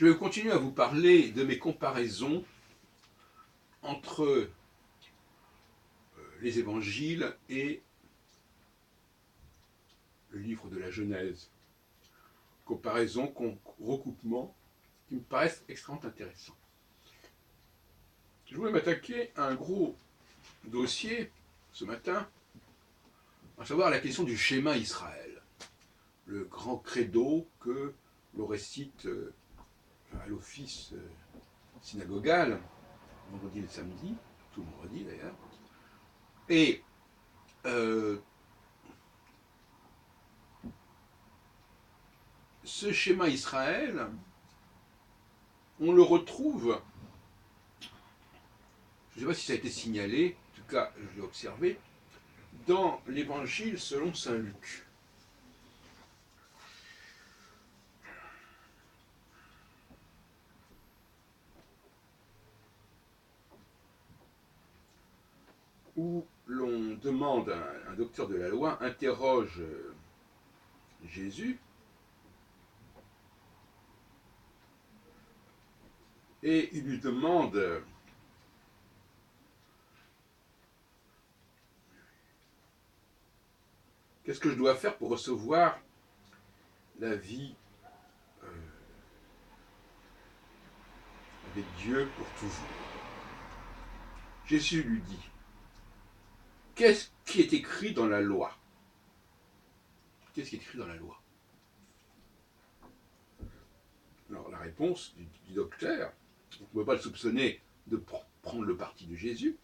Je vais continuer à vous parler de mes comparaisons entre les évangiles et le livre de la Genèse. Comparaisons, recoupements qui me paraissent extrêmement intéressants. Je voulais m'attaquer à un gros dossier ce matin, à savoir la question du schéma Israël, le grand credo que l'on récite à l'office synagogal, vendredi et le samedi, tout le vendredi d'ailleurs. Et ce schéma Israël, on le retrouve, je ne sais pas si ça a été signalé, en tout cas je l'ai observé, dans l'évangile selon saint Luc. Où l'on demande, un docteur de la loi interroge Jésus et il lui demande qu'est-ce que je dois faire pour recevoir la vie avec Dieu pour toujours. Jésus lui dit, qu'est-ce qui est écrit dans la loi? Qu'est-ce qui est écrit dans la loi? Alors la réponse du docteur, on ne peut pas le soupçonner de prendre le parti de Jésus.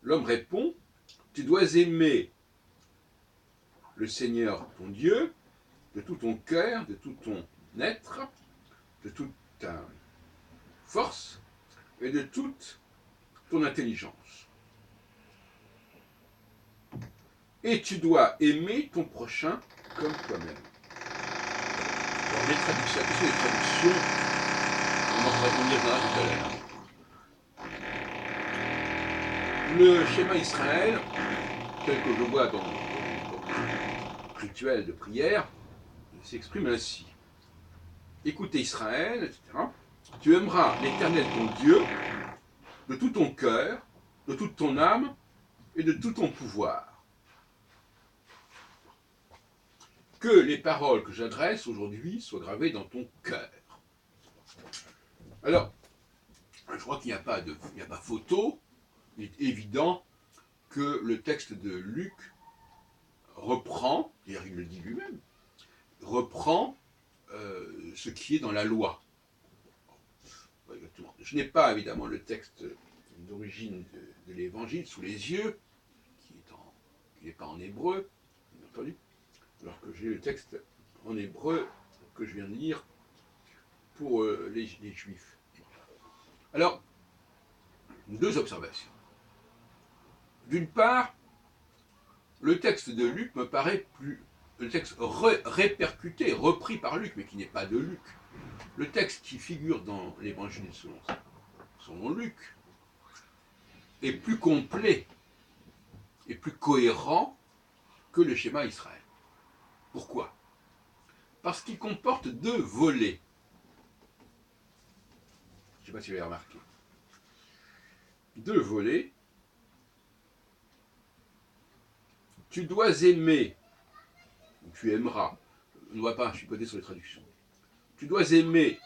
L'homme répond, tu dois aimer le Seigneur ton Dieu de tout ton cœur, de tout ton être, de toute ta force et de toute ton intelligence. Et tu dois aimer ton prochain comme toi-même. Alors les traductions, attention les traductions, on y reviendra tout à l'heure. Le schéma Israël, tel que je vois dans le rituel de prière, s'exprime ainsi. Écoute Israël, etc. Tu aimeras l'Éternel ton Dieu de tout ton cœur, de toute ton âme et de tout ton pouvoir. Que les paroles que j'adresse aujourd'hui soient gravées dans ton cœur. Alors, je crois qu'il n'y a pas photo. Il est évident que le texte de Luc reprend, d'ailleurs il le dit lui-même, reprend ce qui est dans la loi. Exactement. Je n'ai pas évidemment le texte d'origine de l'évangile sous les yeux, qui n'est pas en hébreu, bien entendu, alors que j'ai le texte en hébreu que je viens de lire pour les Juifs. Alors, deux observations. D'une part, le texte de Luc me paraît plus... Le texte répercuté, repris par Luc, mais qui n'est pas de Luc. Le texte qui figure dans l'évangile selon Luc est plus complet et plus cohérent que le schéma Israël. Pourquoi? Parce qu'il comporte deux volets. Je ne sais pas si vous avez remarqué. Deux volets. Tu dois aimer, ou tu aimeras, on ne voit pas chipoter sur les traductions. Tu dois aimer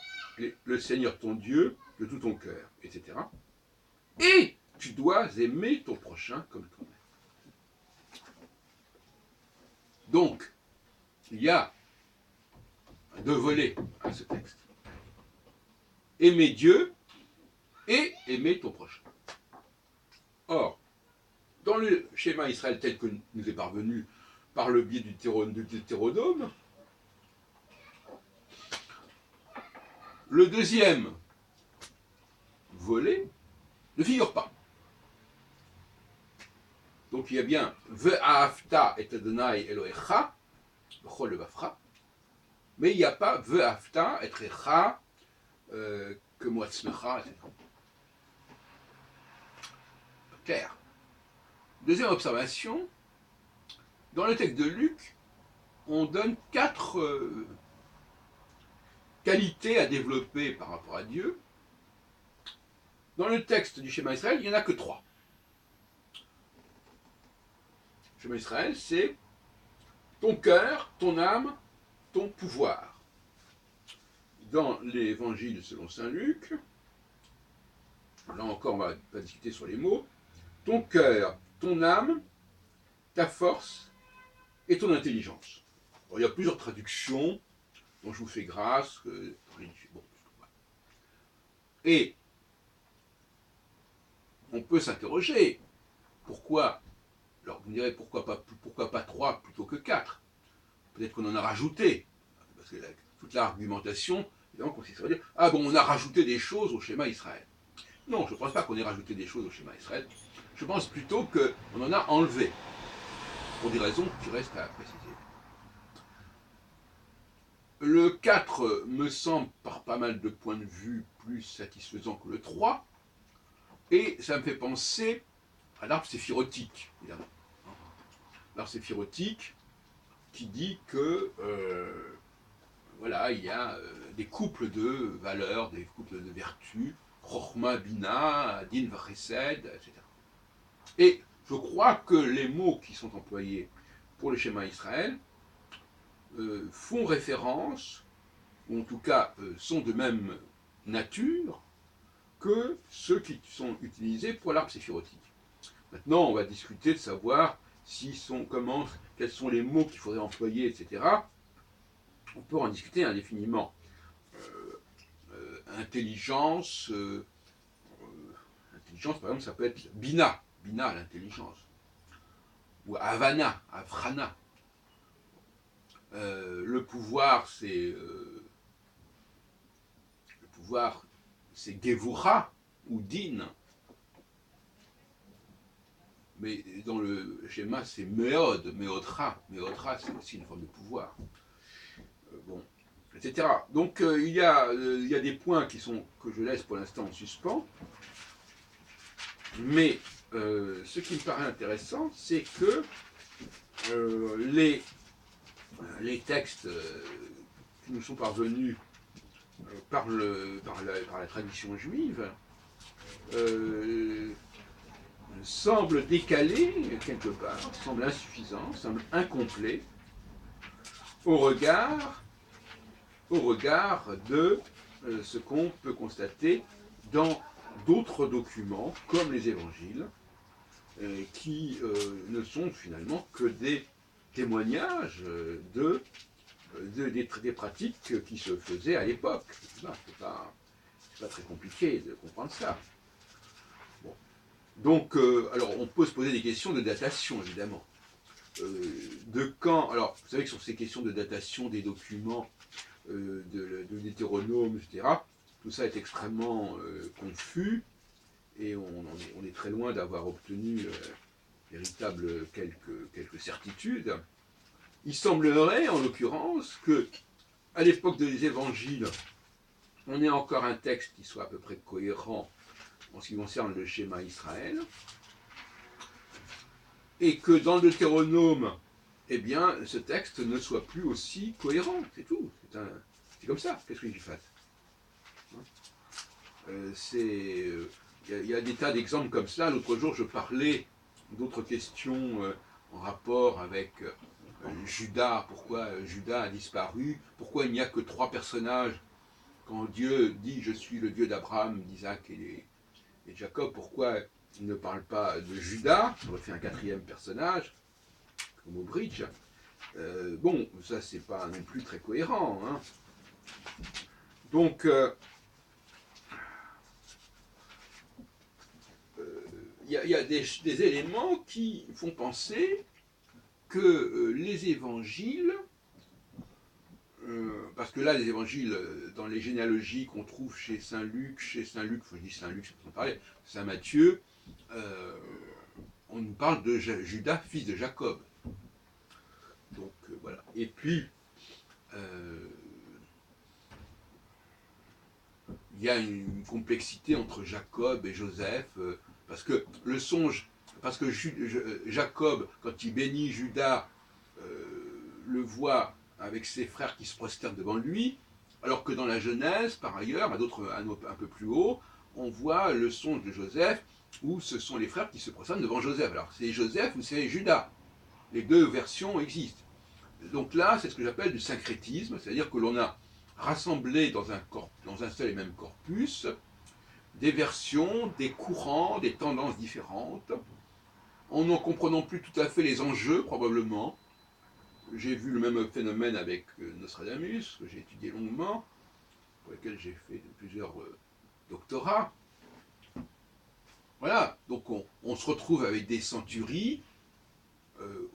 le Seigneur ton Dieu de tout ton cœur, etc. Et tu dois aimer ton prochain comme toi-même. Donc, il y a deux volets à ce texte. Aimer Dieu et aimer ton prochain. Or, dans le schéma Israël tel que nous est parvenu par le biais du Deutéronome, le deuxième volet ne figure pas. Donc il y a bien Ve'ahavta et Adonai Elohecha, b'chol levavcha, mais il n'y a pas Ve'ahavta et Recha, Kemoatzmecha, etc. Clair. Deuxième observation, dans le texte de Luc, on donne quatre qualités à développer par rapport à Dieu. Dans le texte du schéma Israël, il n'y en a que 3. Le schéma Israël, c'est ton cœur, ton âme, ton pouvoir. Dans l'évangile selon saint Luc, là encore on va pas discuter sur les mots, ton cœur, ton âme, ta force et ton intelligence. Alors, il y a plusieurs traductions dont je vous fais grâce. Bon. Et on peut s'interroger, pourquoi, alors vous me direz pourquoi pas 3 plutôt que 4? Peut-être qu'on en a rajouté, parce que toute l'argumentation, évidemment, consiste à dire, ah bon, on a rajouté des choses au schéma Israël. Non, je ne pense pas qu'on ait rajouté des choses au schéma Israël. Je pense plutôt qu'on en a enlevé, pour des raisons qui restent à préciser. Le 4 me semble, par pas mal de points de vue, plus satisfaisant que le 3, et ça me fait penser à l'arbre séphirotique, évidemment. L'arbre séphirotique qui dit que voilà, il y a des couples de valeurs, des couples de vertus, Chochma, Bina, Din, Chesed, etc. Et je crois que les mots qui sont employés pour le schéma Israël font référence, ou en tout cas sont de même nature, que ceux qui sont utilisés pour l'arbre séphirotique. Maintenant, on va discuter de savoir quels sont les mots qu'il faudrait employer, etc. On peut en discuter indéfiniment. Intelligence, intelligence, par exemple, ça peut être Bina, Bina, l'intelligence. Ou Havana, Avrana. Le pouvoir, c'est Gevura ou Din. Mais dans le schéma, c'est Meod, Meodra. Meodra, c'est aussi une forme de pouvoir. Bon, etc. Donc, il y a des points que je laisse pour l'instant en suspens. Mais ce qui me paraît intéressant, c'est que les textes qui nous sont parvenus par la tradition juive semblent décalés quelque part, semblent insuffisants, semblent incomplets au regard de ce qu'on peut constater dans d'autres documents, comme les évangiles, qui ne sont finalement que des témoignages des pratiques qui se faisaient à l'époque. C'est pas très compliqué de comprendre ça. Bon. Donc, alors on peut se poser des questions de datation, évidemment. De quand, alors vous savez que sur ces questions de datation des documents de l'hétéronome, etc., tout ça est extrêmement confus, et on est très loin d'avoir obtenu véritable quelques certitudes. Il semblerait, en l'occurrence, que à l'époque des évangiles, on ait encore un texte qui soit à peu près cohérent en ce qui concerne le schéma Israël, et que dans le Deutéronome, eh bien, ce texte ne soit plus aussi cohérent, c'est tout. C'est comme ça, qu'est-ce que j'y fasse? Il y a des tas d'exemples comme ça. L'autre jour, je parlais d'autres questions en rapport avec Judas, pourquoi Judas a disparu, pourquoi il n'y a que 3 personnages quand Dieu dit « Je suis le Dieu d'Abraham, d'Isaac et de Jacob », pourquoi il ne parle pas de Judas, il aurait fait un 4e personnage, comme au bridge. Bon, ça c'est pas non plus très cohérent. Hein. Donc, il y a des éléments qui font penser que les évangiles, parce que là, les évangiles, dans les généalogies qu'on trouve chez Saint Luc, je dis Saint Luc, c'est pas parler, Saint Matthieu, on nous parle de Judas, fils de Jacob. Donc voilà. Et puis, il y a une complexité entre Jacob et Joseph, parce que le songe, parce que Jacob, quand il bénit Judas, le voit avec ses frères qui se prosternent devant lui, Alors que dans la Genèse, par ailleurs, un peu plus haut, on voit le songe de Joseph, où ce sont les frères qui se prosternent devant Joseph. Alors c'est Joseph ou c'est Judas. Les deux versions existent. Donc là, c'est ce que j'appelle du syncrétisme, c'est-à-dire que l'on a rassemblé dans un seul et même corpus des versions, des courants, des tendances différentes, en n'en comprenant plus tout à fait les enjeux, probablement. J'ai vu le même phénomène avec Nostradamus, que j'ai étudié longuement, pour lequel j'ai fait plusieurs doctorats. Voilà, donc on se retrouve avec des centuries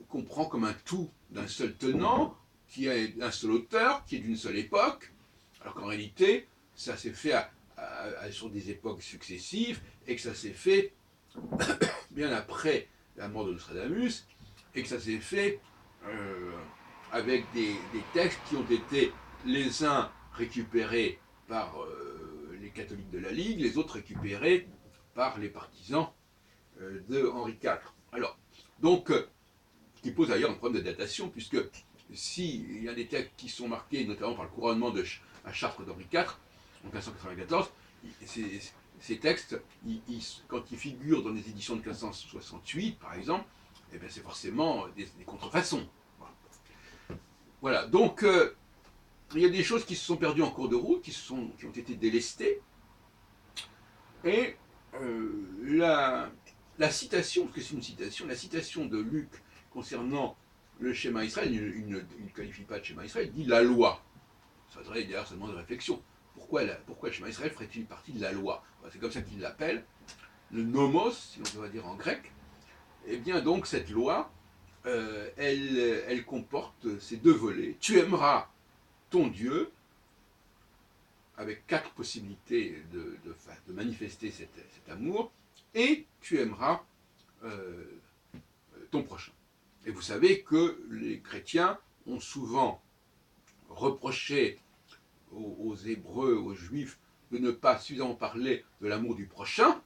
qu'on prend comme un tout d'un seul tenant, qui est d'un seul auteur, qui est d'une seule époque, alors qu'en réalité, ça s'est fait sur des époques successives, et que ça s'est fait bien après la mort de Nostradamus, et que ça s'est fait avec des textes qui ont été les uns récupérés par les catholiques de la Ligue, les autres récupérés par les partisans de Henri IV. Alors, donc, qui pose d'ailleurs un problème de datation, puisque s'il y a des textes qui sont marqués, notamment par le couronnement à Chartres d'Henri IV, en 1594, ces textes, quand ils figurent dans les éditions de 1568, par exemple, eh bien c'est forcément des contrefaçons. Voilà, donc il y a des choses qui se sont perdues en cours de route, qui ont été délestées, et la citation, parce que c'est une citation, la citation de Luc concernant le schéma Israël, il ne qualifie pas de schéma Israël, il dit la loi. Ça devrait d'ailleurs, ça demande de réflexion. Pourquoi le schéma Israël ferait-il partie de la loi? C'est comme ça qu'il l'appelle, le nomos, si on peut dire en grec. Et bien donc cette loi, elle comporte ces deux volets. Tu aimeras ton Dieu, avec 4 possibilités de manifester cet amour, et tu aimeras ton prochain. Et vous savez que les chrétiens ont souvent reproché aux Hébreux, aux Juifs, de ne pas suffisamment parler de l'amour du prochain,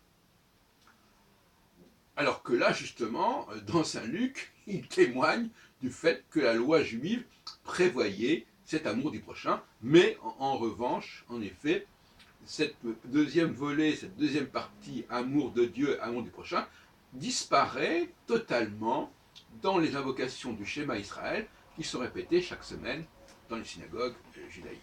alors que là, justement, dans Saint Luc, il témoigne du fait que la loi juive prévoyait cet amour du prochain, mais en revanche, en effet, cette deuxième volet, cette deuxième partie, amour de Dieu, amour du prochain, disparaît totalement dans les invocations du schéma Israël qui sont répétées chaque semaine dans les synagogues judaïques.